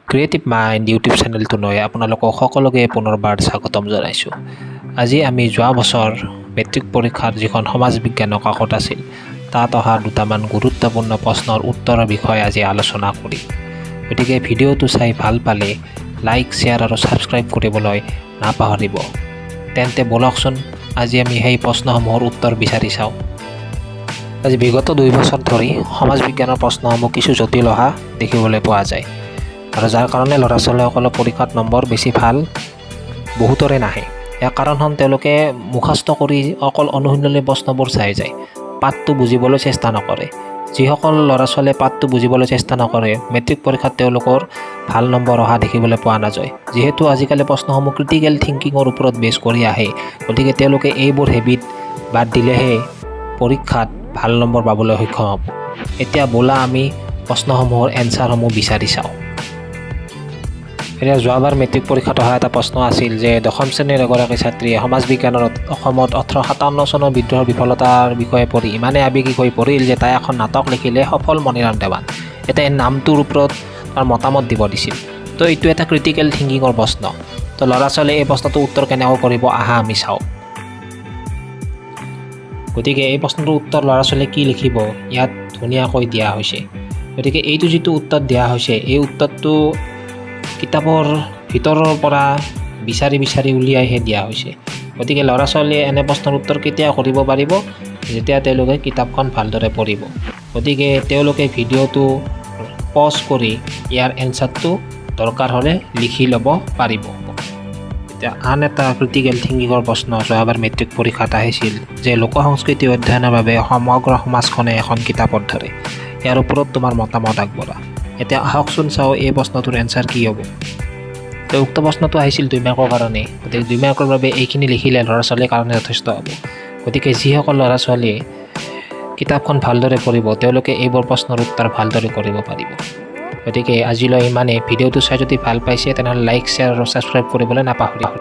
Creative mind YouTube চেনেলটোলৈ আপোনালোকক সকলোকে পুনৰবাৰ স্বাগতম জনাইছোঁ। আজি আমি যোৱা বছৰ মেট্ৰিক পৰীক্ষাৰ যিখন সমাজ বিজ্ঞানৰ কাকত আছিল তাত অহা দুটামান গুৰুত্বপূৰ্ণ প্ৰশ্নৰ উত্তৰৰ বিষয়ে আজি আলোচনা কৰিম। গতিকে ভিডিঅ'টো চাই ভাল পালে লাইক, শ্বেয়াৰ আৰু ছাবস্ক্ৰাইব কৰিবলৈ নাপাহৰিব। তেন্তে বলকচোন আজি আমি সেই প্ৰশ্নসমূহৰ উত্তৰ বিচাৰি চাওঁ। আজি বিগত 2 বছৰ ধৰি সমাজ বিজ্ঞানৰ প্ৰশ্নসমূহ কিছু জটিল অহা দেখিবলৈ পোৱা যায় আৰু যাৰ কাৰণে ল'ৰা ছোৱালীসকলৰ পৰীক্ষাত নম্বৰ বেছি ভাল বহুতৰে নাহে। ইয়াৰ কাৰণ হ'ল তেওঁলোকে মুখস্থ কৰি অকল অনুশীলনী প্ৰশ্নবোৰ চাই যায়, পাঠটো বুজিবলৈ চেষ্টা নকৰে। যিসকল ল'ৰা ছোৱালীয়ে পাঠটো বুজিবলৈ চেষ্টা নকৰে মেট্ৰিক পৰীক্ষাত তেওঁলোকৰ ভাল নম্বৰ অহা দেখিবলৈ পোৱা নাযায়। যিহেতু আজিকালি প্ৰশ্নসমূহ ক্ৰিটিকেল থিংকিঙৰ ওপৰত বেছ কৰি আহে, গতিকে তেওঁলোকে এইবোৰ হেবিট বাদ দিলেহে পৰীক্ষাত ভাল নম্বৰ পাবলৈ সক্ষম হ'ব। এতিয়া ব'লা আমি প্ৰশ্নসমূহৰ এনচাৰসমূহ বিচাৰি চাওঁ। এতিয়া যোৱাবাৰ মেট্ৰিক পৰীক্ষাত অহা এটা প্ৰশ্ন আছিল যে 10ম শ্ৰেণীৰ এগৰাকী ছাত্ৰীয়ে সমাজ বিজ্ঞানত অসমত 1857 চনৰ বিদ্ৰোহৰ বিফলতাৰ বিষয়ে পঢ়ি ইমানে আৱেগিক হৈ পৰিল যে তাই এখন নাটক লিখিলে সফল মণিৰাম দেৱান। এতিয়া এই নামটোৰ ওপৰত তাৰ মতামত দিব দিছিল। তো এইটো এটা ক্ৰিটিকেল থিংকিঙৰ প্ৰশ্ন। তো ল'ৰা ছোৱালীয়ে এই প্ৰশ্নটোৰ উত্তৰ কেনেকৈ কৰিব আহা আমি চাওঁ। গতিকে এই প্ৰশ্নটোৰ উত্তৰ ল'ৰা ছোৱালীয়ে কি লিখিব ইয়াত ধুনীয়াকৈ দিয়া হৈছে। গতিকে এইটো যিটো উত্তৰ দিয়া হৈছে এই উত্তৰটো কিতাপৰ ভিতৰৰ পৰা বিচাৰি উলিয়াইহে দিয়া হৈছে। গতিকে ল'ৰা ছোৱালীয়ে এনে প্ৰশ্নৰ উত্তৰ কেতিয়া কৰিব পাৰিব, যেতিয়া তেওঁলোকে কিতাপখন ভালদৰে পঢ়িব। গতিকে তেওঁলোকে ভিডিঅ'টো পজ কৰি ইয়াৰ এনচাৰটো দৰকাৰ হ'লে লিখি ল'ব পাৰিব। এতিয়া আন এটা ক্ৰিটিকেল থিংকিঙৰ প্ৰশ্ন যোৱাবাৰ মেট্ৰিক পৰীক্ষাত আহিছিল যে লোক সংস্কৃতি অধ্যয়নৰ বাবে সমগ্ৰ সমাজখনে এখন কিতাপৰ ধৰে। ইয়াৰ ওপৰত তোমাৰ মতামত আগবঢ়া। এতিয়া আহকচোন চাওঁ এই প্ৰশ্নটোৰ এনচাৰ কি হ'ব। তো উক্ত প্ৰশ্নটো আহিছিল 2 মাৰ্কৰ কাৰণে। গতিকে 2 মাৰ্কৰ বাবে এইখিনি লিখিলে ল'ৰা ছোৱালীৰ কাৰণে যথেষ্ট হ'ব। গতিকে যিসকল ল'ৰা ছোৱালীয়ে কিতাপখন ভালদৰে পঢ়িব তেওঁলোকে এইবোৰ প্ৰশ্নৰ উত্তৰ ভালদৰে কৰিব পাৰিব। গতিকে আজিলৈ ইমানেই। ভিডিঅ'টো চাই যদি ভাল পাইছে তেনেহ'লে লাইক, শ্বেয়াৰ আৰু ছাবস্ক্ৰাইব কৰিবলৈ নাপাহৰিব।